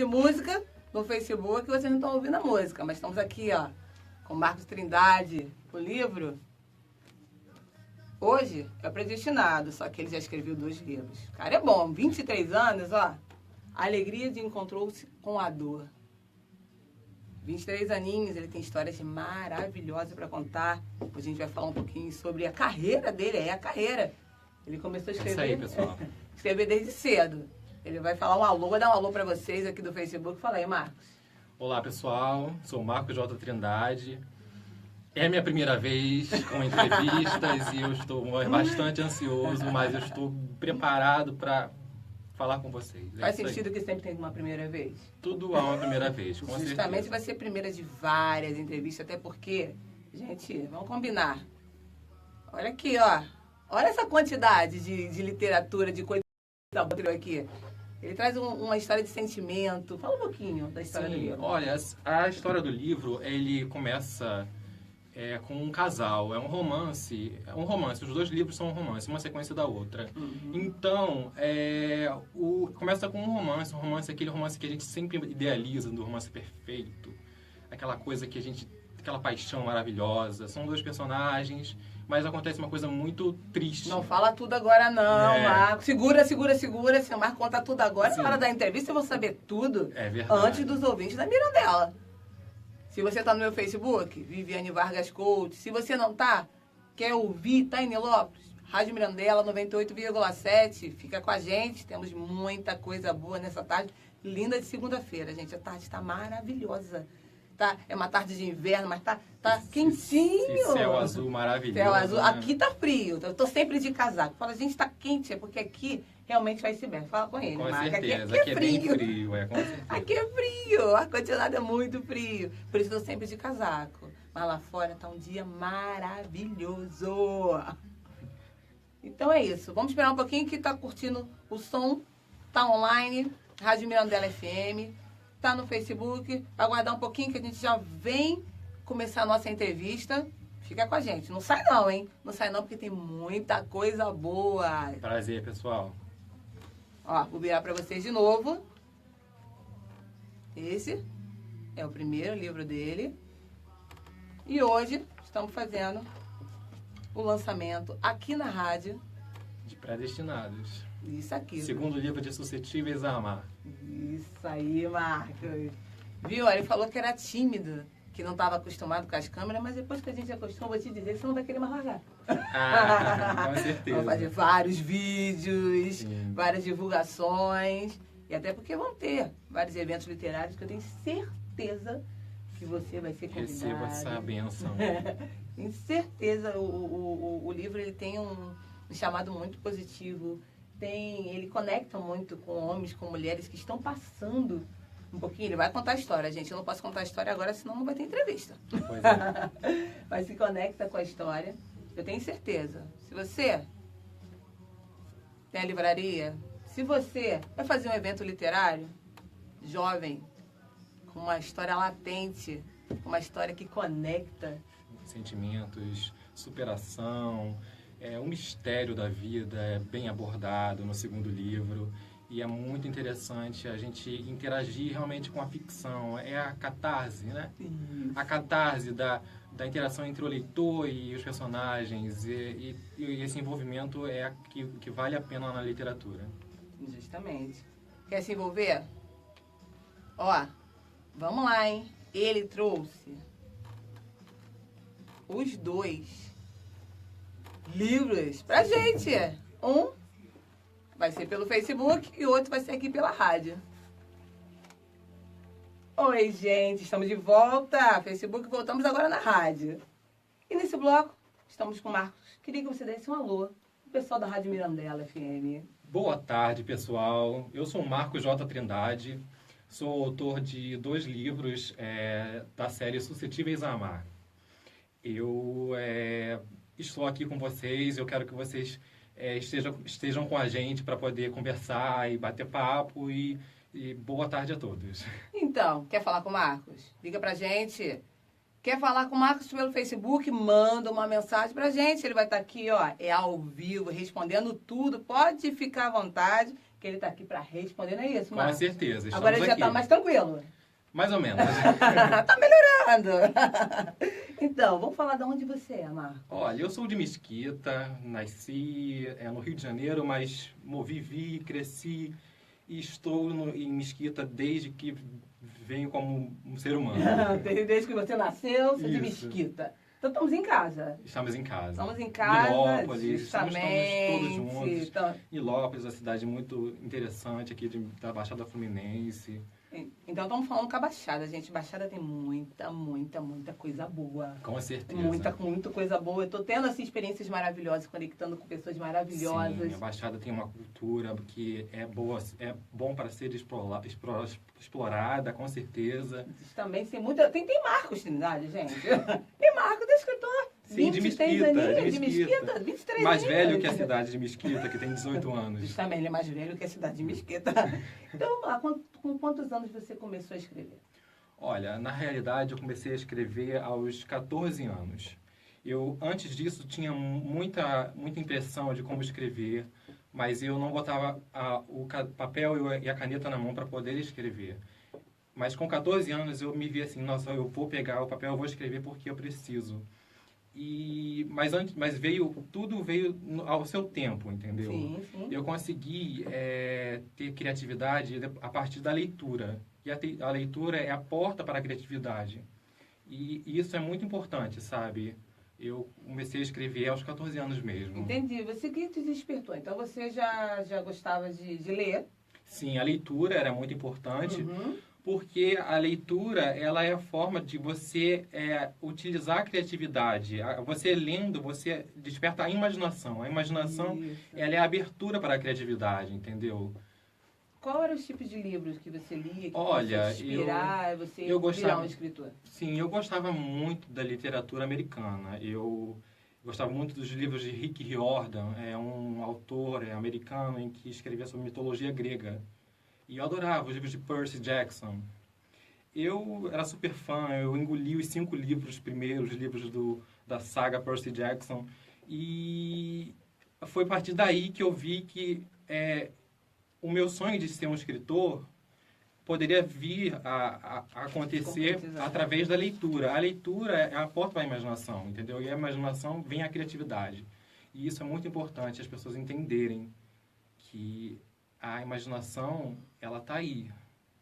de música no Facebook, vocês não estão ouvindo a música, mas estamos aqui, ó, com Marcos Trindade, o livro. Hoje é Predestinado, só que ele já escreveu 2 livros. O cara é bom, 23 anos, ó. A alegria de encontrou-se com a dor. 23 aninhos, ele tem histórias maravilhosas para contar. Hoje a gente vai falar um pouquinho sobre a carreira dele, a carreira. Ele começou a escrever. É isso aí, pessoal. Escrever desde cedo. Ele vai falar um alô, vai dar um alô para vocês aqui do Facebook. Fala aí, Marcos. Olá, pessoal. Sou o Marcos J. Trindade. É a minha primeira vez com entrevistas e eu estou bastante ansioso, mas eu estou preparado para falar com vocês. Faz sentido que sempre tem uma primeira vez? Tudo há uma primeira vez, com Justamente certeza. vai ser a primeira de várias entrevistas, até porque, gente, vamos combinar. Olha aqui, ó. Olha essa quantidade de literatura, de coisa aqui. Ele traz uma história de sentimento. Fala um pouquinho da história do livro. Olha, a história do livro, ele começa com um casal. É um romance. Os 2 livros são um romance, uma sequência da outra. Uhum. Então, começa com um romance aquele romance que a gente sempre idealiza, do romance perfeito. Aquela coisa que aquela paixão maravilhosa. São 2 personagens, mas acontece uma coisa muito triste. Não fala tudo agora não, Marco. Segura. Se o Marco contar tudo agora, na hora da entrevista eu vou saber tudo. É verdade. Antes dos ouvintes da Mirandela. Se você tá no meu Facebook, Viviane Vargas Coach. Se você não tá, quer ouvir Taine Lopes, Rádio Mirandela 98,7. Fica com a gente, temos muita coisa boa nessa tarde. Linda de segunda-feira, gente. A tarde está maravilhosa. Tá? É uma tarde de inverno, mas tá quentinho. Esse céu azul maravilhoso. Céu azul. Né? Aqui tá frio. Eu tô sempre de casaco. Fala, gente, tá quente. É porque aqui realmente vai se bem. Fala com ele, Com Marco. certeza. Aqui é bem frio. frio. Com certeza. Aqui é frio. O ar-condicionado é muito frio. Por isso eu tô sempre de casaco. Mas lá fora tá um dia maravilhoso. Então é isso. Vamos esperar um pouquinho que tá curtindo o som. Tá online. Rádio Mirandela FM. Tá no Facebook, aguardar um pouquinho que a gente já vem começar a nossa entrevista. Fica com a gente. Não sai não, hein? Não sai não, porque tem muita coisa boa. Prazer, pessoal. Ó, vou virar para vocês de novo. Esse é o primeiro livro dele. E hoje estamos fazendo o lançamento aqui na rádio. De Predestinados. Isso aqui. Segundo livro de Suscetíveis a Amar. Isso aí, Marcos. Viu? Ele falou que era tímido, que não estava acostumado com as câmeras, mas depois que a gente acostuma, vou te dizer que você não vai querer mais largar. Com certeza. Vamos fazer vários vídeos, Sim. várias divulgações, e até porque vão ter vários eventos literários que eu tenho certeza que você vai ser convidado. Receba essa bênção. Tenho certeza. O livro ele tem um chamado muito positivo. Ele conecta muito com homens, com mulheres que estão passando um pouquinho. Ele vai contar a história, gente. Eu não posso contar a história agora, senão não vai ter entrevista. Pois é. Mas se conecta com a história. Eu tenho certeza. Se você tem a livraria, se você vai fazer um evento literário, jovem, com uma história latente, com uma história que conecta. Sentimentos, superação... o mistério da vida é bem abordado no segundo livro e é muito interessante a gente interagir realmente com a ficção. É a catarse, né? Isso. A catarse da interação entre o leitor e os personagens e esse envolvimento é que vale a pena na literatura. Justamente. Quer se envolver? Ó, vamos lá, hein? Ele trouxe os 2 livros pra gente. Um vai ser pelo Facebook e o outro vai ser aqui pela rádio. Oi, gente, estamos de volta. Facebook, voltamos agora na rádio. E nesse bloco, estamos com o Marcos. Queria que você desse um alô pro pessoal da Rádio Mirandela FM. Boa tarde, pessoal. Eu sou o Marcos J. Trindade. Sou autor de 2 livros da série Suscetíveis a Amar. Eu estou aqui com vocês, eu quero que vocês estejam com a gente para poder conversar e bater papo e boa tarde a todos. Então, quer falar com o Marcos? Liga pra gente. Quer falar com o Marcos pelo Facebook? Manda uma mensagem pra gente. Ele vai estar aqui, ó, ao vivo, respondendo tudo. Pode ficar à vontade, que ele está aqui para responder, não é isso, Com Marcos? certeza. Agora ele já aqui. está mais tranquilo. Mais ou menos. Tá melhorando. Então, vamos falar de onde você é, Marcos. Olha, eu sou de Mesquita, nasci no Rio de Janeiro, mas vivi, cresci e estou em Mesquita desde que venho como um ser humano. Desde que você nasceu, você é de Isso. Mesquita. Então, estamos em casa. Estamos em casa. Estamos em casa, Nilópolis, justamente. estamos todos juntos. Então, Nilópolis, uma cidade muito interessante aqui da Baixada Fluminense. então, estamos falando com a Baixada, gente. Baixada tem muita coisa boa. Com certeza. Muita coisa boa. Eu estou tendo assim, experiências maravilhosas, conectando com pessoas maravilhosas. Sim, a Baixada tem uma cultura que é boa, é bom para ser explorada, com certeza. Também tem muita. Tem Marcos Trindade, gente. Tem Marcos, do escritor. Sim, de 23 Mesquita, aninhos, de de Mesquita, 23 Mais aninhos. velho que a cidade de Mesquita, que tem 18 anos. Justamente, ele é mais velho que a cidade de Mesquita. Então, vamos lá, com quantos anos você começou a escrever? Olha, na realidade, eu comecei a escrever aos 14 anos. Eu, antes disso, tinha muita impressão de como escrever, mas eu não botava o papel e a caneta na mão para poder escrever. Mas com 14 anos, eu me vi assim, nossa, eu vou pegar o papel, eu vou escrever porque eu preciso. Mas tudo veio ao seu tempo, entendeu? Sim, sim. Eu consegui ter criatividade a partir da leitura. E a leitura é a porta para a criatividade. E isso é muito importante, sabe? Eu comecei a escrever aos 14 anos mesmo. Entendi. Você que te despertou. Então, você já gostava de ler? Sim, a leitura era muito importante. Uhum. Porque a leitura, ela é a forma de você utilizar a criatividade. Você lendo, você desperta a imaginação. A imaginação, ela é a abertura para a criatividade, entendeu? Qual eram os tipos de livros que você lia, que Olha, você inspirar, você eu gostava, virar um escritor? Sim, eu gostava muito da literatura americana. Eu gostava muito dos livros de Rick Riordan, um autor americano em que escrevia sobre mitologia grega. E eu adorava os livros de Percy Jackson. Eu era super fã, eu engoli os 5 livros primeiros, livros da saga Percy Jackson. E foi a partir daí que eu vi que o meu sonho de ser um escritor poderia vir a acontecer através da leitura. A leitura é a porta para a imaginação, entendeu? E a imaginação vem a criatividade. E isso é muito importante, as pessoas entenderem que a imaginação, ela está aí.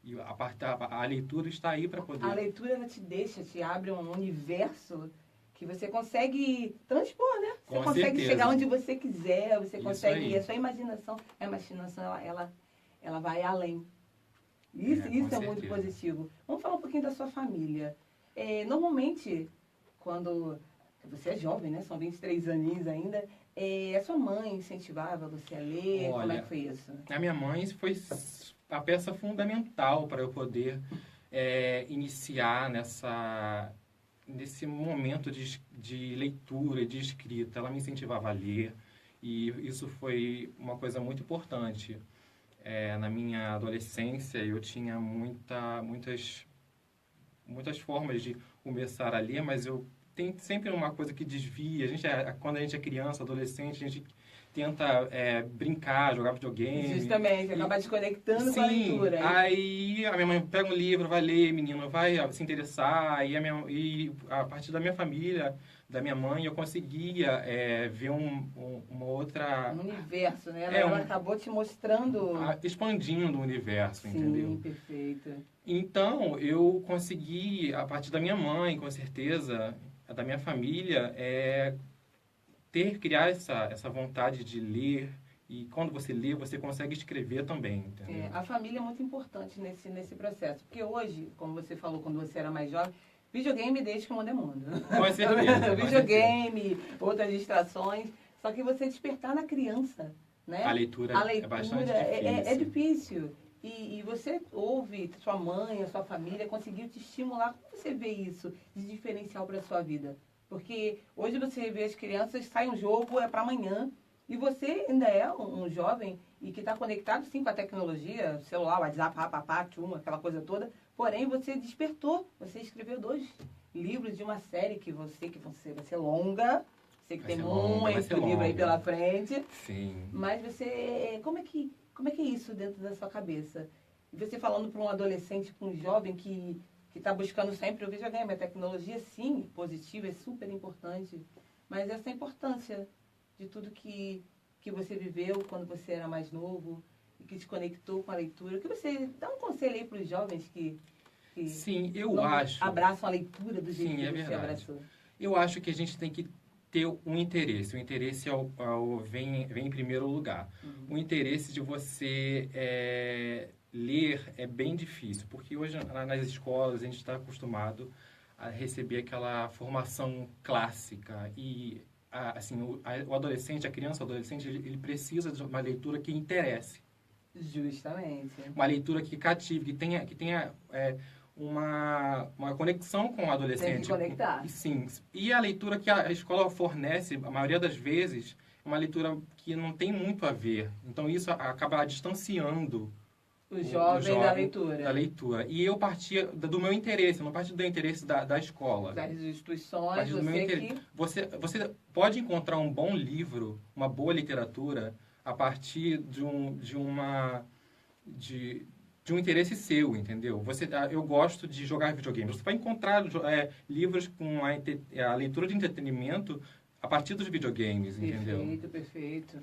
E a leitura está aí para poder... A leitura, ela te abre um universo que você consegue transpor, né? Você consegue chegar onde você quiser, você consegue... A sua imaginação, ela vai além. Isso é muito positivo. Vamos falar um pouquinho da sua família. Normalmente, quando você é jovem, né? São 23 aninhos ainda... a sua mãe incentivava você a ler? Olha, como é que foi isso? A minha mãe foi a peça fundamental para eu poder iniciar nesse momento de leitura, de escrita. Ela me incentivava a ler e isso foi uma coisa muito importante. Na minha adolescência, eu tinha muitas formas de começar a ler, mas tem sempre uma coisa que desvia. Quando a gente é criança, adolescente, a gente tenta brincar, jogar videogame. Justamente, acabar desconectando com a leitura. Sim, aí a minha mãe pega um livro, vai ler, menino, vai se interessar. E a partir da minha família, da minha mãe, eu conseguia ver uma outra... Um universo, né? Ela acabou te mostrando... Expandindo o universo, sim, entendeu? Sim, perfeito. Então, eu consegui, a partir da minha mãe, com certeza... da minha família, criar essa vontade de ler. E quando você lê, você consegue escrever também, entendeu? A família é muito importante nesse processo. Porque hoje, como você falou quando você era mais jovem, videogame desde que o mundo é mundo. Com certeza. Videogame, outras distrações. Só que você despertar na criança, né? A leitura é bastante difícil. É difícil. E você ouve, sua mãe, a sua família conseguiu te estimular. Como você vê isso de diferencial para a sua vida? Porque hoje você vê as crianças, sai um jogo, é para amanhã. E você ainda é um jovem e que está conectado, sim, com a tecnologia, celular, WhatsApp, aquela coisa toda. Porém, você despertou. Você escreveu 2 livros de uma série que vai ser longa. Sei que tem muito livro aí pela frente. Sim. Mas você... Como é que Como é que é isso dentro da sua cabeça? E você falando para um adolescente, para um jovem que está buscando sempre o videogame, a tecnologia, sim, positiva, é super importante, mas essa importância de tudo que você viveu quando você era mais novo e que te conectou com a leitura. O que você dá um conselho aí para os jovens que Sim, abraçam a leitura do jeito sim, que é você verdade. abraçou? Eu acho que a gente tem que ter um interesse. O interesse vem em primeiro lugar. Uhum. O interesse de você ler é bem difícil, porque hoje nas escolas a gente está acostumado a receber aquela formação clássica e assim, o adolescente, a criança, o adolescente, ele precisa de uma leitura que interesse. Justamente. Uma leitura que cative, que tenha uma conexão com o adolescente. Tem que conectar. Sim. E a leitura que a escola fornece, a maioria das vezes, é uma leitura que não tem muito a ver. Então, isso acaba distanciando o jovem da leitura. E eu partia do meu interesse, não partia do interesse da escola. Das instituições, você pode encontrar um bom livro, uma boa literatura, a partir de um interesse seu, entendeu? Eu gosto de jogar videogame. Você vai encontrar livros com a leitura de entretenimento a partir dos videogames, entendeu? Perfeito.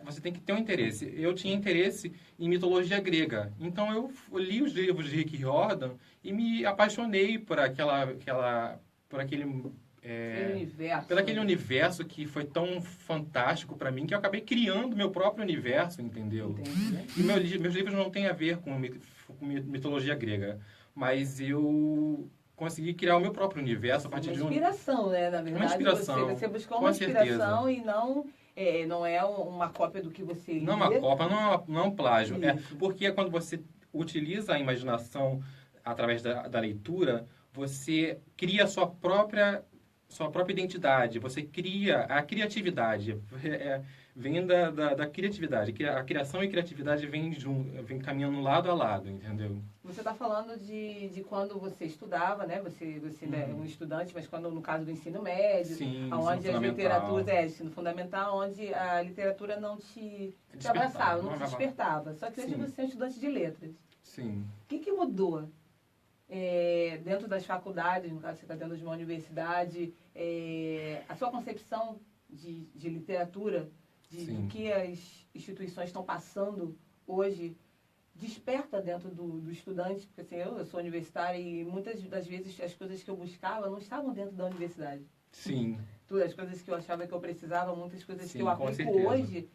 Você tem que ter um interesse. Eu tinha interesse em mitologia grega. Então, eu li os livros de Rick Riordan e me apaixonei por aquele universo que foi tão fantástico para mim que eu acabei criando meu próprio universo, entendeu? Entendi. E meus livros não têm a ver com mitologia grega, mas eu consegui criar o meu próprio universo a partir de uma inspiração, né? Na verdade, uma inspiração, você buscou uma inspiração e não é uma cópia do que você lia. Não é uma cópia, não é um plágio. Isso. Porque quando você utiliza a imaginação através da leitura, você cria a sua própria identidade, você cria a criatividade, vem da criatividade. A criação e a criatividade vem caminhando lado a lado, entendeu? Você está falando de quando você estudava, né? Você é um estudante, mas quando no caso do ensino médio, sim, onde as literaturas, ensino fundamental, onde a literatura não te abraçava, não te despertava. Só que hoje você é um estudante de letras. Sim. O que mudou? Dentro das faculdades, no caso você está dentro de uma universidade, a sua concepção de literatura, do que as instituições estão passando hoje, desperta dentro do estudante, porque assim, eu sou universitária e muitas das vezes as coisas que eu buscava não estavam dentro da universidade. Sim. As coisas que eu achava que eu precisava, muitas coisas que eu com aplico certeza. Hoje,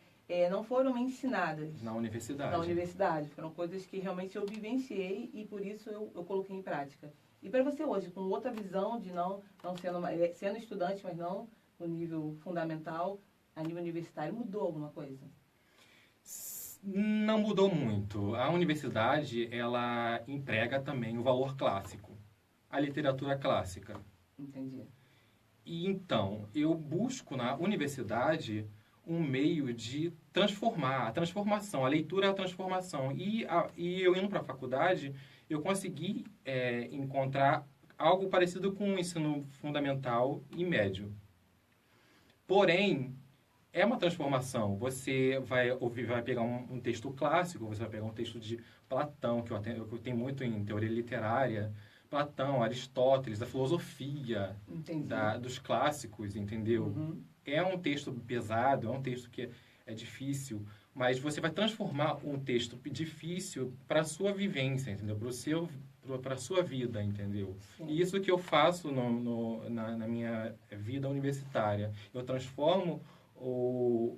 não foram me ensinadas. Na universidade. Na universidade. Foram coisas que realmente eu vivenciei e por isso eu coloquei em prática. E para você hoje, com outra visão de não sendo estudante, mas não no nível fundamental, a nível universitário, mudou alguma coisa? Não mudou muito. A universidade, ela emprega também o valor clássico, a literatura clássica. Entendi. E então, eu busco na universidade um meio de transformar, a transformação, a leitura é a transformação. E eu indo para a faculdade, eu consegui encontrar algo parecido com o ensino fundamental e médio. Porém, é uma transformação. Você vai pegar um texto clássico, você vai pegar um texto de Platão, que eu tenho muito em teoria literária, Platão, Aristóteles, a filosofia dos clássicos, entendeu? Uhum. É um texto pesado, é um texto que é difícil, mas você vai transformar um texto difícil para a sua vivência, entendeu? Para a sua vida, entendeu? Sim. E isso que eu faço na minha vida universitária. Eu transformo o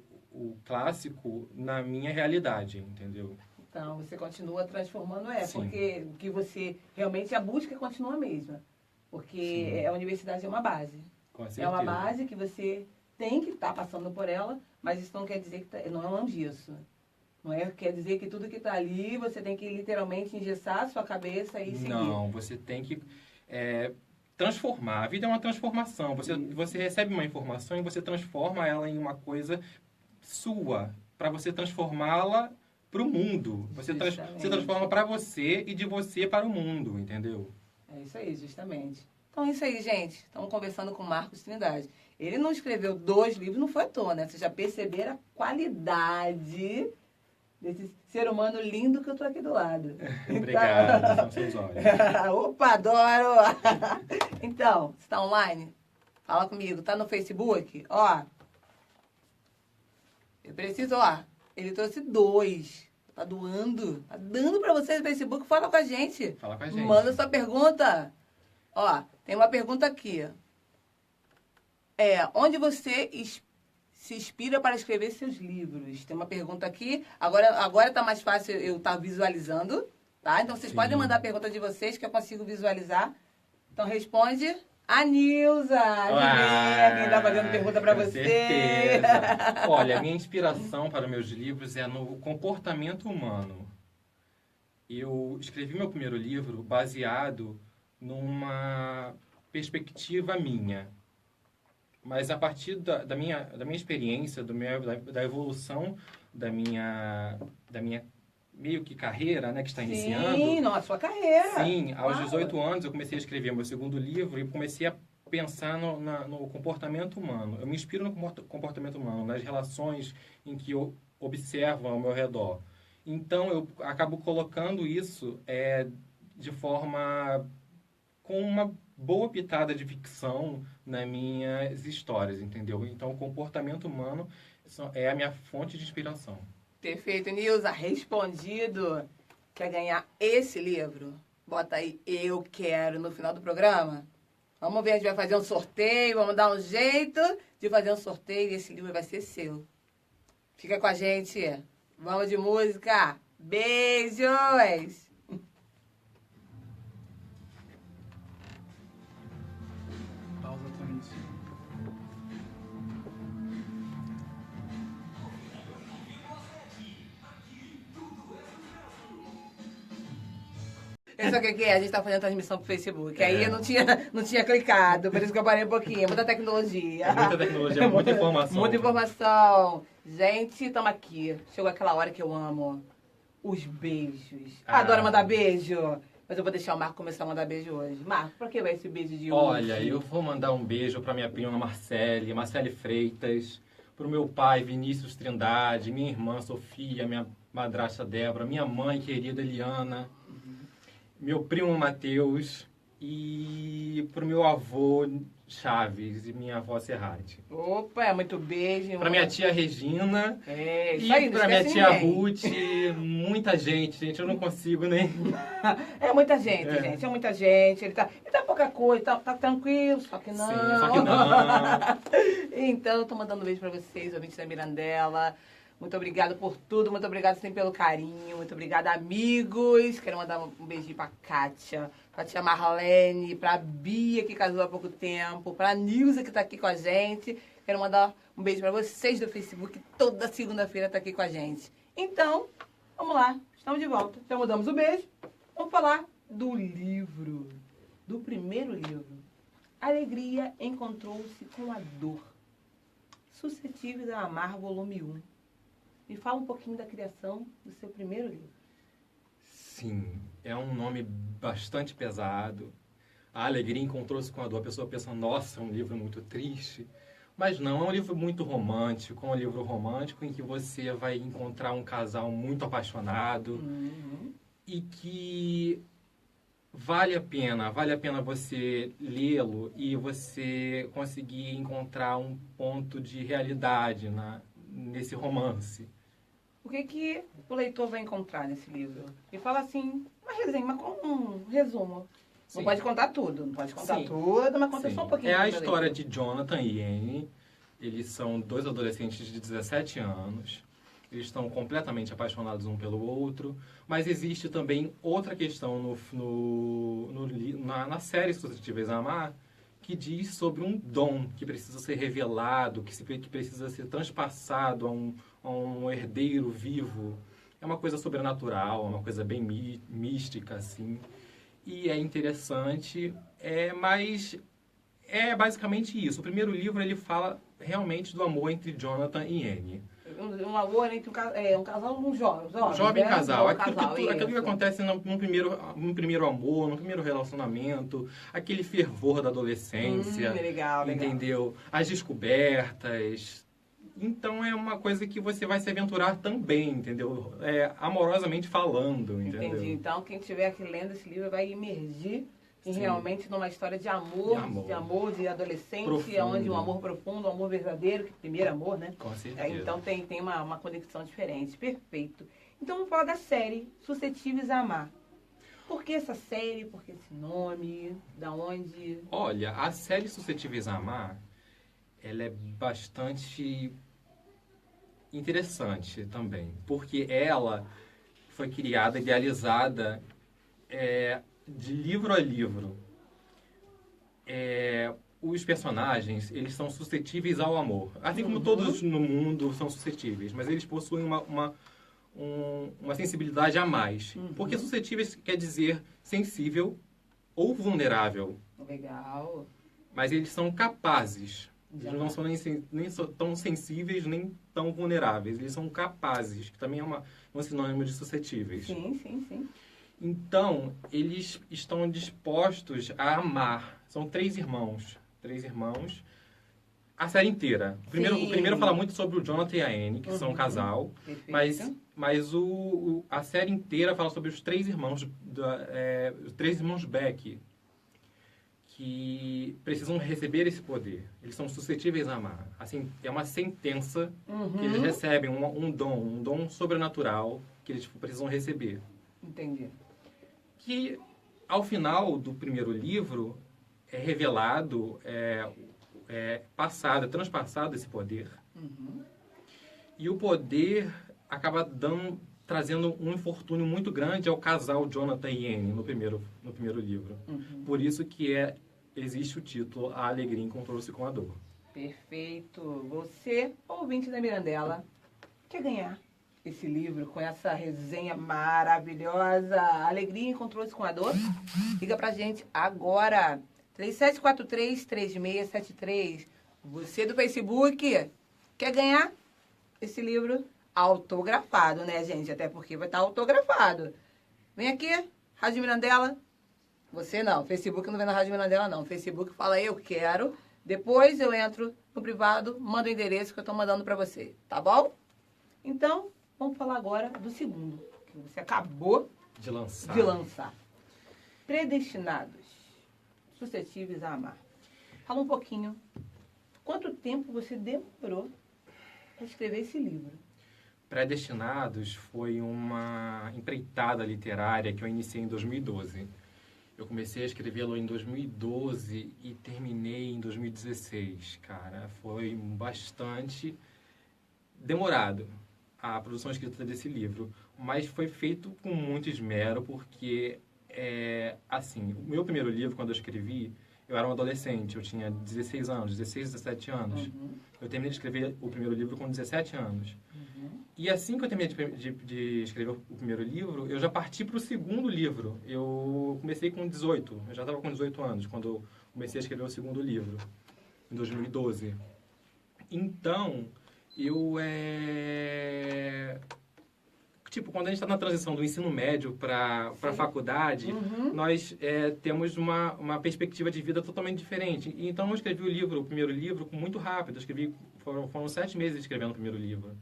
clássico na minha realidade, entendeu? Então, você continua transformando, Sim. porque o que você realmente, a busca continua a mesma. Porque a universidade é uma base. Com certeza. É uma base que você tem que estar passando por ela, mas isso não quer dizer que não é um angiço. Quer dizer que tudo que está ali, você tem que literalmente engessar a sua cabeça e seguir. Não, você tem que transformar. A vida é uma transformação. Você recebe uma informação e você transforma ela em uma coisa sua, para você transformá-la para o mundo. Você transforma para você e de você para o mundo, entendeu? É isso aí, justamente. Então é isso aí, gente. Estamos conversando com o Marcos Trindade. Ele não escreveu 2 livros, não foi à toa, né? Vocês já perceberam a qualidade desse ser humano lindo que eu tô aqui do lado. Obrigado, são seus olhos. Opa, adoro! Então, você tá online? Fala comigo, tá no Facebook? Ó, eu preciso, ó, ele trouxe 2. Tá doando, tá dando pra vocês no Facebook, fala com a gente. Fala com a gente. Manda sua pergunta. Ó, tem uma pergunta aqui. Onde você se inspira para escrever seus livros? Tem uma pergunta aqui. Agora tá mais fácil eu estar visualizando, tá? Então vocês podem mandar a pergunta de vocês que eu consigo visualizar. Então responde a Nilza. Adivinha quem tá fazendo pergunta para você? Certeza. Olha, a minha inspiração para meus livros é no comportamento humano. Eu escrevi meu primeiro livro baseado numa perspectiva minha. Mas a partir da minha experiência, da evolução da minha meio que carreira, né, que está iniciando. Sim, a sua carreira. Sim, aos 18 anos eu comecei a escrever meu segundo livro e comecei a pensar no comportamento humano. Eu me inspiro no comportamento humano, nas relações em que eu observo ao meu redor. Então eu acabo colocando isso de forma com uma boa pitada de ficção nas minhas histórias, entendeu? Então, o comportamento humano é a minha fonte de inspiração. Perfeito, Nilza. Respondido. Quer ganhar esse livro? Bota aí, eu quero, no final do programa. Vamos ver, a gente vai fazer um sorteio, vamos dar um jeito de fazer um sorteio e esse livro vai ser seu. Fica com a gente. Vamos de música. Beijos! Isso aqui que é? A gente tá fazendo transmissão pro Facebook. Aí eu não tinha clicado, por isso que eu parei um pouquinho. Muita tecnologia. Muita tecnologia, muita informação. Muita informação. Gente, estamos aqui. Chegou aquela hora que eu amo. Os beijos. Adoro mandar beijo. Mas eu vou deixar o Marco começar a mandar beijo hoje. Marco, pra que vai esse beijo de hoje? Olha, eu vou mandar um beijo pra minha prima Marcele Freitas, pro meu pai Vinícius Trindade, minha irmã Sofia, minha madrasta Débora, minha mãe querida Eliana, meu primo Matheus e pro meu avô Chaves e minha avó Serrate. Opa, muito beijo. Pra minha tia Regina isso aí, e pra minha tia Ruth, muita gente, eu não consigo nem... É muita gente, gente, é muita gente. Ele tá pouca coisa, tá tranquilo, só que não. Sim, só que não. Então, eu tô mandando um beijo pra vocês, ouvintes da Mirandela. Muito obrigada por tudo, muito obrigada sempre pelo carinho, muito obrigada, amigos. Quero mandar um beijinho pra Kátia, pra tia Marlene, pra Bia, que casou há pouco tempo, pra Nilza, que tá aqui com a gente. Quero mandar um beijo pra vocês do Facebook, toda segunda-feira tá aqui com a gente. Então, vamos lá, estamos de volta. Já mudamos o beijo, vamos falar do livro, do primeiro livro. Alegria encontrou-se com a dor. Suscetíveis a Amar, volume 1. Me fala um pouquinho da criação do seu primeiro livro. Sim, é um nome bastante pesado. A alegria encontrou-se com a dor. A pessoa pensa, nossa, é um livro muito triste. Mas não, é um livro muito romântico. É um livro romântico em que você vai encontrar um casal muito apaixonado e que vale a pena você lê-lo e você conseguir encontrar um ponto de realidade nesse romance. O que o leitor vai encontrar nesse livro? E fala assim, uma resenha, mas com um resumo. Sim. Não pode contar tudo, mas conta só um pouquinho. É a história de Jonathan e Anne. Eles são 2 adolescentes de 17 anos. Eles estão completamente apaixonados um pelo outro. Mas existe também outra questão na série Suscetíveis a Amar, que diz sobre um dom que precisa ser revelado, que precisa ser transpassado a um herdeiro vivo. É uma coisa sobrenatural, é uma coisa bem mística, assim. E é interessante, mas é basicamente isso. O primeiro livro, ele fala realmente do amor entre Jonathan e Anne. Um amor entre um casal, um jovem casal. Aquilo que acontece num primeiro amor, num primeiro relacionamento, aquele fervor da adolescência. Legal. Entendeu? As descobertas. Então é uma coisa que você vai se aventurar também, entendeu? Amorosamente falando, entendeu? Entendi. Então, quem estiver aqui lendo esse livro vai imergir realmente numa história de amor, de adolescente, profundo. Onde um amor profundo, um amor verdadeiro, que primeiro amor, né? Com certeza. Então tem uma conexão diferente. Perfeito. Então vamos falar da série Suscetíveis a Amar. Por que essa série? Por que esse nome? Da onde? Olha, a série Suscetíveis a Amar, ela é bastante interessante também, porque ela foi criada, idealizada de livro a livro. Os personagens, eles são suscetíveis ao amor. Assim como todos no mundo são suscetíveis, mas eles possuem uma sensibilidade a mais. Porque suscetíveis quer dizer sensível ou vulnerável. Legal. Mas eles são capazes. Eles não são nem tão sensíveis, nem tão vulneráveis. Eles são capazes, que também é um sinônimo de suscetíveis. Sim. Então, eles estão dispostos a amar. São três irmãos. A série inteira. O primeiro fala muito sobre o Jonathan e a Anne, que são um casal. Perfeito. Mas a série inteira fala sobre os três irmãos Beck, que precisam receber esse poder. Eles são suscetíveis a amar. Assim, é uma sentença que eles recebem, um dom sobrenatural que eles precisam receber. Entendi. Que, ao final do primeiro livro, é revelado, transpassado esse poder. E o poder acaba trazendo um infortúnio muito grande ao casal Jonathan e Anne no primeiro livro. Por isso que existe o título A Alegria Encontrou-se com a Dor. Perfeito. Você, ouvinte da Mirandela, quer ganhar esse livro com essa resenha maravilhosa? A Alegria Encontrou-se com a Dor? Liga pra gente agora. 3743-3673. Você do Facebook quer ganhar esse livro autografado, né, gente? Até porque vai estar autografado. Vem aqui, Rádio Mirandela. Você não, Facebook não vem na Rádio Mirandela, não. Facebook fala eu quero. Depois eu entro no privado, mando o endereço que eu estou mandando para você. Tá bom? Então, vamos falar agora do segundo, que você acabou de lançar. Predestinados. Suscetíveis a Amar. Fala um pouquinho. Quanto tempo você demorou para escrever esse livro? Predestinados foi uma empreitada literária que eu iniciei em 2012. Eu comecei a escrevê-lo em 2012 e terminei em 2016, cara. Foi bastante demorado a produção escrita desse livro, mas foi feito com muito esmero, porque assim, o meu primeiro livro, quando eu escrevi, eu era um adolescente, eu tinha 16 anos, 16, 17 anos. Eu terminei de escrever o primeiro livro com 17 anos. E assim que eu terminei de escrever o primeiro livro, eu já parti para o segundo livro. Eu comecei com 18, eu já estava com 18 anos, quando eu comecei a escrever o segundo livro, em 2012. Então, quando a gente está na transição do ensino médio para a faculdade, nós temos uma perspectiva de vida totalmente diferente. E, então, eu escrevi o primeiro livro, muito rápido. Foram 7 meses escrevendo o primeiro livro.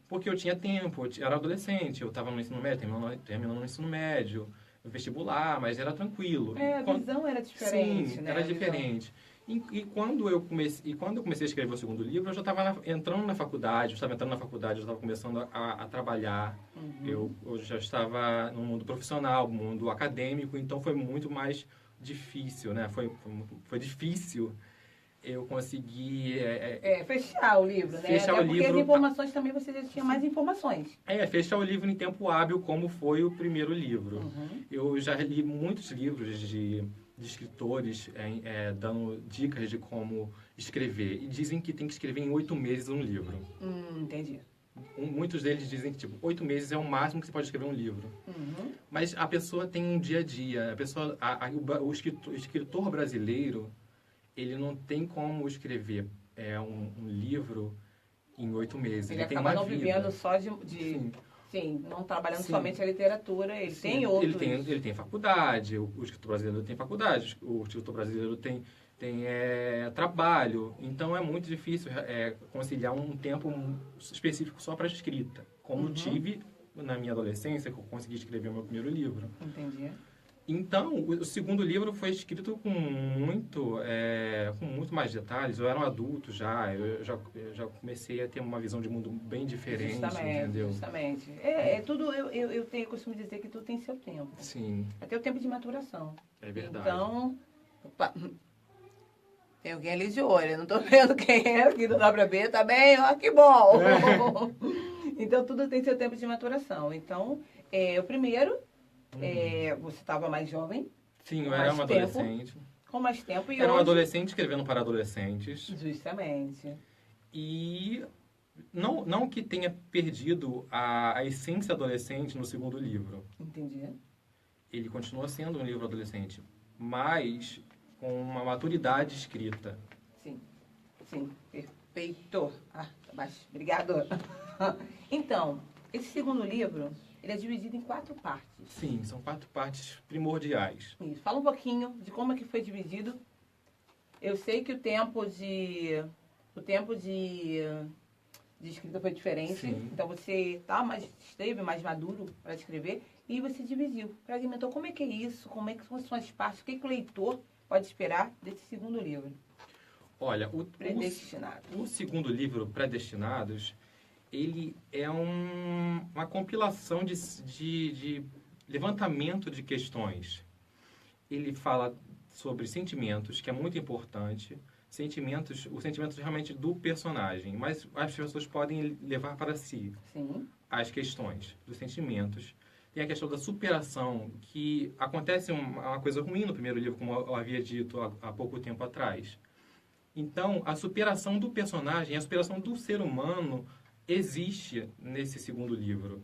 Porque eu tinha tempo, eu era adolescente, eu estava no ensino médio, terminando o ensino médio, vestibular, mas era tranquilo. A visão era diferente, Sim, né? era diferente. E quando eu comecei a escrever o segundo livro, eu já estava entrando na faculdade, eu estava começando a trabalhar. Eu já estava no mundo profissional, no mundo acadêmico, então foi muito mais difícil, né? Foi difícil eu conseguir... fechar o livro, né? Fechar o livro... Porque as informações também você já tinha mais informações. Fechar o livro em tempo hábil, como foi o primeiro livro. Eu já li muitos livros de escritores dando dicas de como escrever. E dizem que tem que escrever em 8 meses um livro. Entendi. Muitos deles dizem que 8 meses é o máximo que você pode escrever um livro. Mas a pessoa tem um dia a dia. O escritor brasileiro, ele não tem como escrever um livro em 8 meses. Ele tem acaba uma não vida. vivendo só de... Sim. Sim, não trabalhando Sim. somente a literatura, ele Sim, tem outros... Ele tem faculdade, o escritor brasileiro tem faculdade, o escritor brasileiro tem trabalho. Então, é muito difícil conciliar um tempo específico só para escrita. Como tive na minha adolescência, que eu consegui escrever o meu primeiro livro. Entendi. Então, o segundo livro foi escrito com muito mais detalhes. Eu era um adulto já, eu já comecei a ter uma visão de mundo bem diferente, entendeu? Justamente. Tudo, eu tenho costume dizer que tudo tem seu tempo. Sim. Até o tempo de maturação. É verdade. Então, opa, tem alguém ali de olho, eu não tô vendo quem é, aqui não dá pra ver, tá bem? Ó, que bom! Então, tudo tem seu tempo de maturação. Então, o primeiro... você estava mais jovem. Sim, eu era um adolescente. Com mais tempo. E era um hoje... adolescente escrevendo para adolescentes. Justamente. E não que tenha perdido a essência adolescente no segundo livro. Entendi. Ele continua sendo um livro adolescente, mas com uma maturidade escrita. Sim, perfeito. Tá baixo. Obrigado. Então, esse segundo livro... Ele é dividido em 4 partes. Sim, são 4 partes primordiais. Isso. Fala um pouquinho de como é que foi dividido. Eu sei que o tempo de escrita foi diferente. Sim. Então você esteve mais maduro para escrever e você dividiu, fragmentou. Como é que é isso? Como são as partes? O que o leitor pode esperar desse segundo livro? Olha, Predestinados. O segundo livro, Predestinados, ele é uma compilação de levantamento de questões. Ele fala sobre sentimentos, que é muito importante. Os sentimentos realmente do personagem. Mas as pessoas podem levar para si as questões dos sentimentos. Tem a questão da superação, que acontece uma coisa ruim no primeiro livro, como eu havia dito há pouco tempo atrás. Então, a superação do personagem, a superação do ser humano existe nesse segundo livro.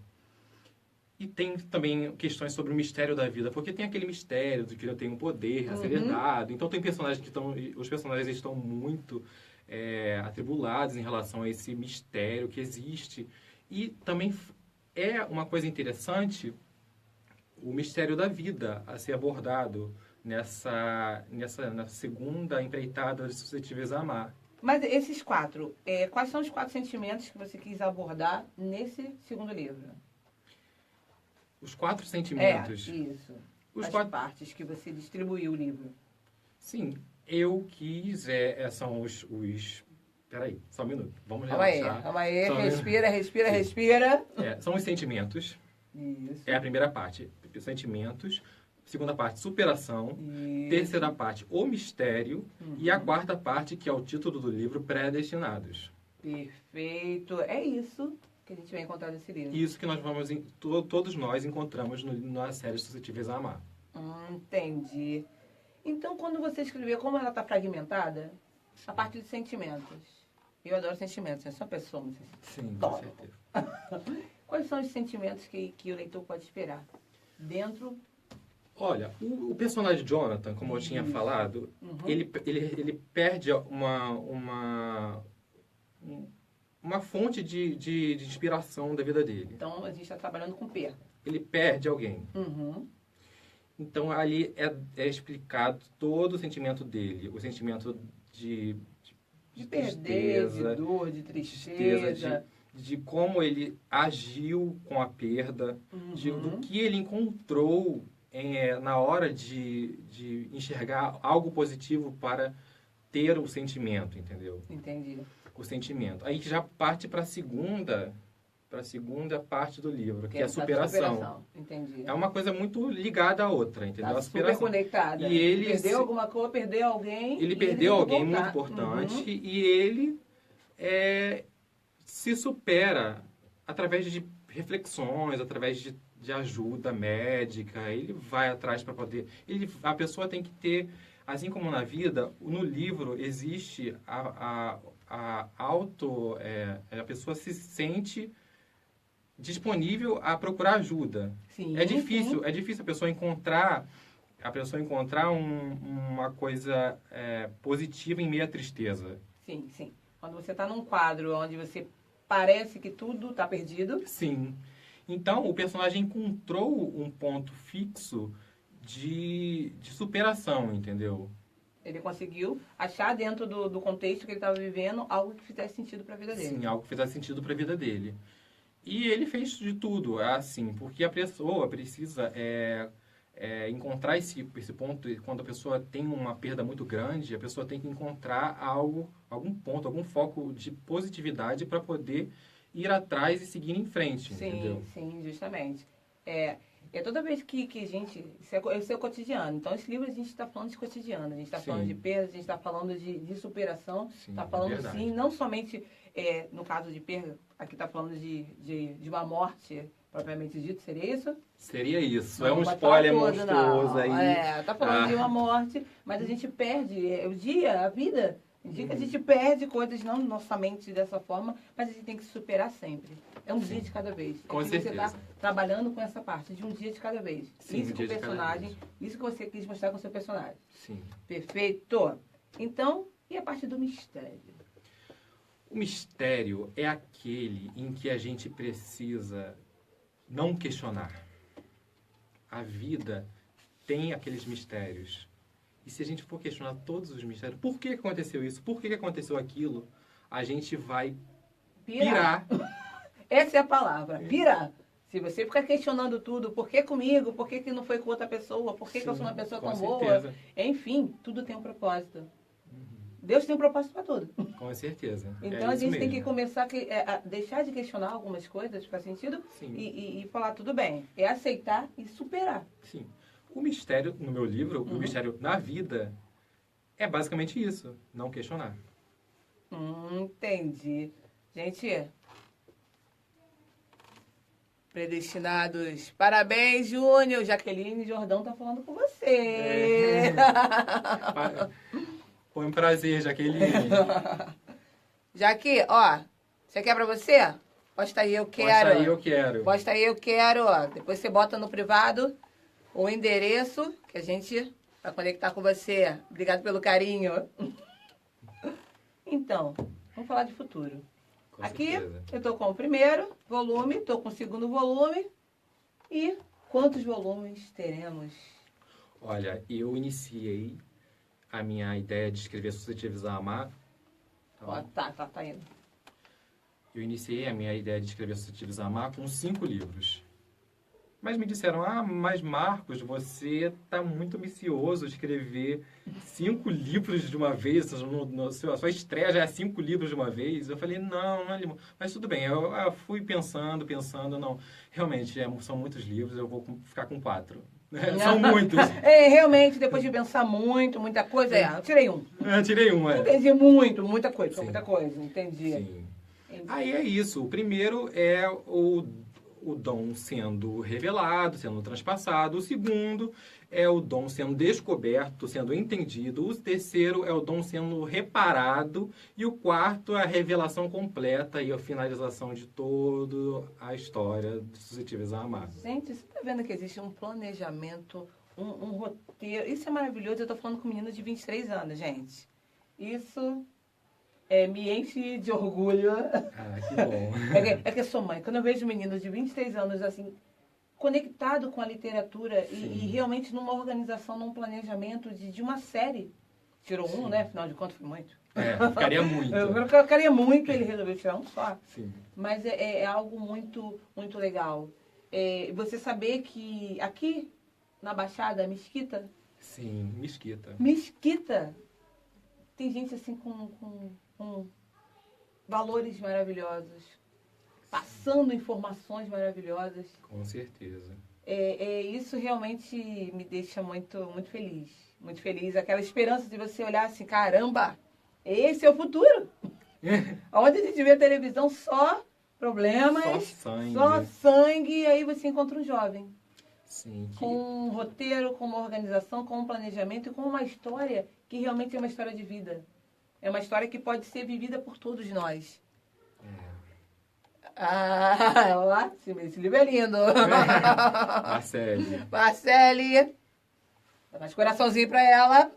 E tem também questões sobre o mistério da vida, porque tem aquele mistério de que eu tenho um poder a ser herdado. Então tem personagens os personagens estão muito atribulados em relação a esse mistério que existe. E também é uma coisa interessante o mistério da vida a ser abordado nessa segunda empreitada de Suscetíveis a Amar. Mas esses 4, quais são os 4 sentimentos que você quis abordar nesse segundo livro? Os 4 sentimentos? Isso. As 4 partes que você distribuiu o livro. Sim, eu quis... são os... Peraí, só um minuto. Vamos relaxar. Calma aí. Respira. São os sentimentos. Isso. É a primeira parte. Sentimentos. Segunda parte, superação. Isso. Terceira parte, o mistério. E a quarta parte, que é o título do livro, Predestinados. Perfeito. É isso que a gente vai encontrar nesse livro. Isso que todos nós encontramos na série Suscetíveis a Amar. Entendi. Então, quando você escreveu, como ela está fragmentada, a parte de sentimentos. Eu adoro sentimentos, eu sou uma pessoa muito Sim, com certeza. Quais são os sentimentos que o leitor pode esperar dentro... Olha, o personagem Jonathan, como eu tinha falado, ele perde uma fonte de inspiração da vida dele. Então, a gente está trabalhando com perda. Ele perde alguém. Então, ali é explicado todo o sentimento dele. O sentimento de perder, de dor, de tristeza. De como ele agiu com a perda, do que ele encontrou na hora de enxergar algo positivo para ter o sentimento, entendeu? Entendi. O sentimento. Aí já parte para a segunda parte do livro, que é a superação. Entendi. É uma coisa muito ligada à outra, entendeu? Tá a superação. Super conectada. E ele perdeu alguma coisa, perdeu alguém. Ele perdeu alguém muito importante e ele se supera através de reflexões, através de ajuda médica. Ele vai atrás para poder... A pessoa tem que ter, assim como na vida, no livro existe a pessoa se sente disponível a procurar ajuda. Sim, é difícil a pessoa encontrar uma coisa positiva em meio à tristeza. Sim. Quando você está num quadro onde você parece que tudo está perdido. Sim. Então, o personagem encontrou um ponto fixo de superação, entendeu? Ele conseguiu achar dentro do contexto que ele estava vivendo algo que fizesse sentido para a vida dele. Sim, algo que fizesse sentido para a vida dele. E ele fez de tudo, assim, porque a pessoa precisa encontrar esse ponto. E quando a pessoa tem uma perda muito grande, a pessoa tem que encontrar algum ponto, algum foco de positividade para poder ir atrás e seguir em frente, entendeu? Sim, justamente. Toda vez que a gente... Esse é o cotidiano. Então, esse livro a gente está falando de cotidiano. A gente está falando de perda, a gente está falando de superação. Está falando, sim, não somente, no caso de perda, aqui está falando de uma morte propriamente dito. Seria isso? Seria isso. Não, é um spoiler monstruoso aí. Está falando de uma morte, mas a gente perde o dia, a vida. Tem dia que a gente perde coisas, não somente dessa forma, mas a gente tem que se superar sempre. É um dia de cada vez. Com certeza. Você está trabalhando com essa parte, de um dia de cada vez. Sim, isso que o personagem, isso que você quis mostrar com o seu personagem. Sim. Perfeito. Então, e a parte do mistério? O mistério é aquele em que a gente precisa não questionar. A vida tem aqueles mistérios. E se a gente for questionar todos os mistérios, por que aconteceu isso? Por que aconteceu aquilo? A gente vai pirar. Essa é a palavra, pirar. Se você ficar questionando tudo, por que comigo? Por que não foi com outra pessoa? Por que eu sou uma pessoa tão boa? Enfim, tudo tem um propósito. Deus tem um propósito para tudo. Com certeza. Então a gente tem que começar a deixar de questionar algumas coisas, faz sentido? E falar tudo bem. É aceitar e superar. Sim. O mistério, no meu livro, o mistério na vida, é basicamente isso. Não questionar. Entendi. Gente, predestinados. Parabéns, Júnior. Jaqueline Jordão tá falando com você. Foi um prazer, Jaqueline. Jaque, ó, você quer pra você? Posta aí, eu quero. Posta aí, eu quero. Posta aí, eu quero, ó. Depois você bota no privado o endereço que a gente vai conectar com você. Obrigado pelo carinho. Então, vamos falar de futuro. Com Aqui, certeza. eu tô com o primeiro volume, tô com o segundo volume. E quantos volumes teremos? Olha, eu iniciei a minha ideia de escrever Suscetíveis a Amar. Ó, tá indo. Eu iniciei a minha ideia de escrever Suscetíveis a Amar com 5 livros. Mas me disseram, mas Marcos, você está muito ambicioso escrever 5 livros de uma vez, a sua estreia já é 5 livros de uma vez. Eu falei, não é limão. Mas tudo bem, eu fui pensando, não. Realmente, são muitos livros, eu vou ficar com 4. São muitos. Realmente, depois de pensar muita coisa, eu tirei um. Eu tirei um, Entendi muita coisa, entendi. Sim. Aí é isso, o primeiro é o dom sendo revelado, sendo transpassado. O segundo é o dom sendo descoberto, sendo entendido. O terceiro é o dom sendo reparado. E o quarto é a revelação completa e a finalização de toda a história de Suscetíveis a Amar. Gente, você está vendo que existe um planejamento, um roteiro. Isso é maravilhoso. Eu estou falando com meninos de 23 anos, gente. Isso... me enche de orgulho. Que bom. É que eu sou mãe. Quando eu vejo meninos de 23 anos, assim, conectado com a literatura e realmente numa organização, num planejamento de uma série. Tirou um, né? Afinal de contas, foi muito. Ficaria muito. Eu ficaria muito, ele resolveu tirar um só. Sim. Mas é algo muito, muito legal. Você saber que aqui, na Baixada, Mesquita... Sim, Mesquita. Mesquita. Tem gente assim com valores maravilhosos, passando informações maravilhosas. Com certeza. Isso realmente me deixa muito, muito feliz. Muito feliz. Aquela esperança de você olhar assim, caramba, esse é o futuro. Onde a gente vê a televisão, só problemas, só sangue, e aí você encontra um jovem. Sim, com um roteiro, com uma organização, com um planejamento e com uma história que realmente é uma história de vida. É uma história que pode ser vivida por todos nós. Lá, esse livro é lindo. Marcele. Dá mais coraçãozinho pra ela.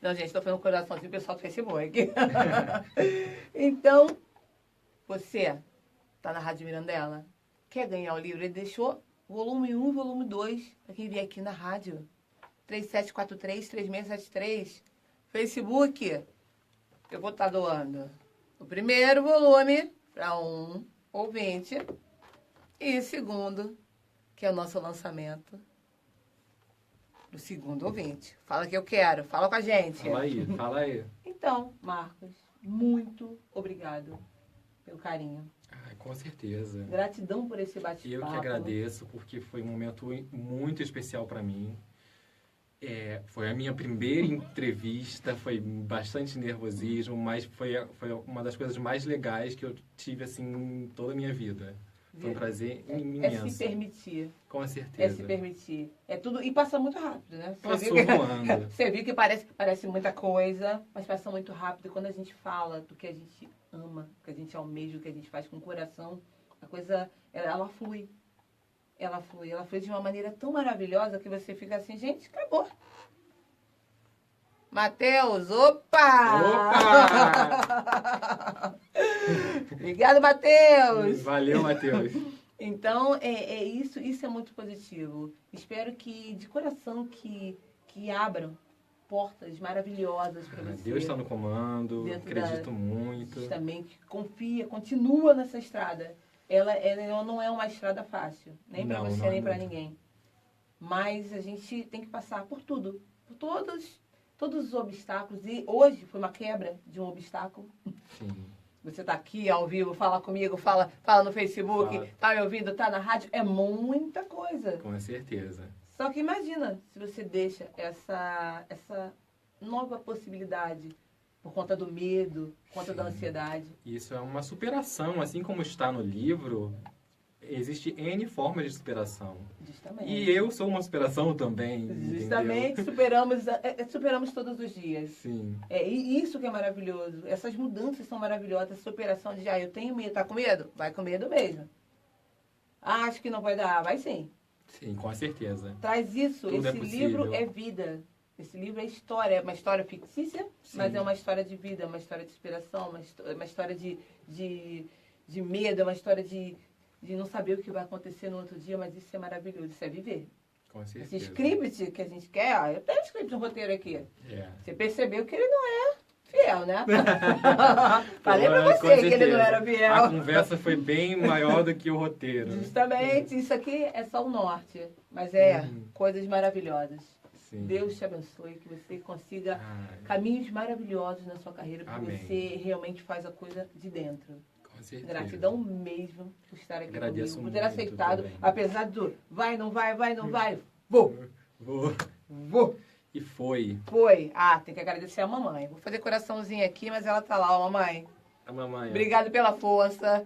Não, gente, tô fazendo coraçãozinho pro pessoal do Facebook. Então, você tá na Rádio Mirandela? quer ganhar o livro. Ele deixou volume 1 e volume 2 para quem vier aqui na rádio. 3743-3673. Facebook, eu vou estar doando o primeiro volume para um ouvinte e o segundo, que é o nosso lançamento, do segundo ouvinte. Fala que eu quero, fala com a gente. Fala aí. Então, Marcos, muito obrigado pelo carinho. Com certeza. Gratidão por esse bate-papo. Eu que agradeço, porque foi um momento muito especial para mim. Foi a minha primeira entrevista, foi bastante nervosismo, mas foi uma das coisas mais legais que eu tive, assim, em toda a minha vida. Foi um prazer imenso. É se permitir. Com certeza. É se permitir. É tudo, e passa muito rápido, né? Passou voando. Você viu que parece muita coisa, mas passa muito rápido. E quando a gente fala do que a gente ama, do que a gente almeja, do que a gente faz com o coração, a coisa, ela flui. Ela flui de uma maneira tão maravilhosa que você fica assim, gente, acabou. Matheus, opa! Obrigado, Matheus! Valeu, Matheus! Então, isso é muito positivo. Espero que, de coração, que abram portas maravilhosas para você. Deus está no comando, acredito muito. Justamente, confia, continua nessa estrada. Ela não é uma estrada fácil, nem para você, nem para ninguém. Mas a gente tem que passar por tudo, por todos os obstáculos. E hoje foi uma quebra de um obstáculo. Sim. Você está aqui ao vivo, fala comigo, fala no Facebook, tá me ouvindo, tá na rádio. É muita coisa. Com certeza. Só que imagina se você deixa essa nova possibilidade por conta do medo, por conta da ansiedade. Isso é uma superação, assim como está no livro, existe N formas de superação. Justamente. E eu sou uma superação também. Justamente, superamos todos os dias. Sim. E isso que é maravilhoso. Essas mudanças são maravilhosas. A superação de, eu tenho medo. Tá com medo? Vai com medo mesmo. Acho que não vai dar. Vai sim. Sim, com certeza. Traz isso. Tudo Esse livro é vida. Esse livro é história. É uma história fictícia, mas é uma história de vida, uma história de inspiração, uma história de medo, é uma história de não saber o que vai acontecer no outro dia, mas isso é maravilhoso, isso é viver. Com certeza. Esse script que a gente quer, eu tenho um script, um roteiro aqui. Você percebeu que ele não é fiel, né? Falei pra você que ele não era fiel. A conversa foi bem maior do que o roteiro. Justamente, isso aqui é só o norte, mas coisas maravilhosas. Sim. Deus te abençoe, que você consiga caminhos maravilhosos na sua carreira, porque você realmente faz a coisa de dentro. Gratidão mesmo por estar aqui comigo, por ter aceitado, também. Apesar do vai, não vai, vou. E foi. Foi. Tem que agradecer a mamãe. Vou fazer coraçãozinho aqui, mas ela tá lá, mamãe. A mamãe. Obrigado pela força.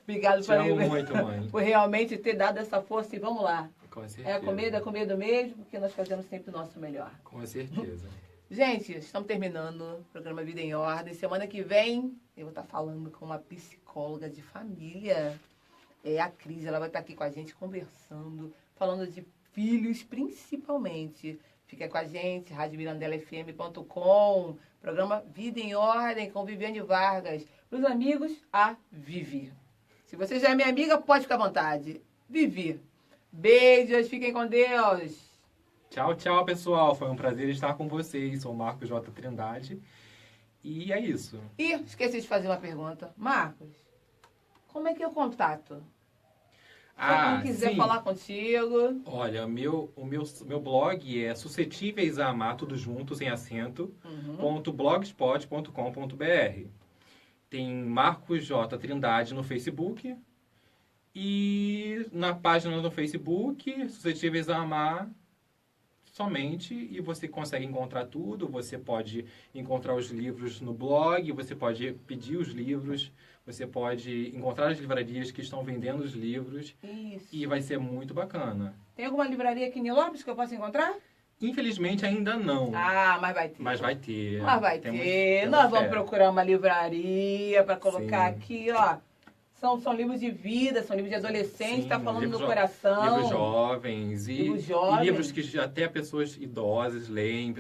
Obrigado muito, mãe. Por realmente ter dado essa força e vamos lá. Com certeza. É com medo mesmo, porque nós fazemos sempre o nosso melhor. Com certeza. Gente, estamos terminando o programa Vida em Ordem. Semana que vem eu vou estar falando com uma psicóloga de família. A Cris, ela vai estar aqui com a gente conversando, falando de filhos principalmente. Fica com a gente, radiomirandelafm.com, programa Vida em Ordem com Viviane Vargas. Para os amigos, a Vivi. Se você já é minha amiga, pode ficar à vontade. Vivi. Beijos, fiquem com Deus. Tchau, tchau, pessoal. Foi um prazer estar com vocês. Sou Marcos J. Trindade. E é isso. E esqueci de fazer uma pergunta. Marcos, como é que é o contato? Se alguém quiser falar contigo. Olha, o meu blog é suscetíveis a amar, tudo juntos, em acento, .blogspot.com.br. Tem Marcos J. Trindade no Facebook. E na página do Facebook, Suscetíveis a Amar, somente, e você consegue encontrar tudo. Você pode encontrar os livros no blog, você pode pedir os livros, você pode encontrar as livrarias que estão vendendo os livros. Isso. E vai ser muito bacana. Tem alguma livraria aqui em Nilópolis que eu possa encontrar? Infelizmente ainda não. Mas vai ter. Mas vai ter. Nós vamos procurar uma livraria para colocar aqui, ó. São livros de vida, são livros de adolescente, está falando no coração. Livros jovens. E livros que até pessoas idosas leem.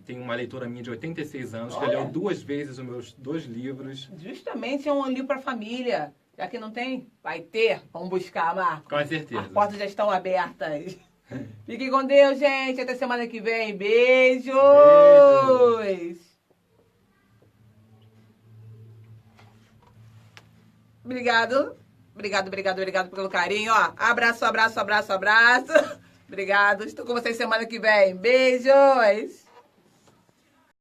Tem uma leitora minha de 86 anos que leu 2 vezes os meus 2 livros. Justamente, é um livro para a família. Já que não tem, vai ter. Vamos buscar, Marco. Com certeza. As portas já estão abertas. Fiquem com Deus, gente. Até semana que vem. Beijos! Obrigado. Obrigado pelo carinho. Ó, abraço. Obrigado. Estou com vocês semana que vem. Beijos!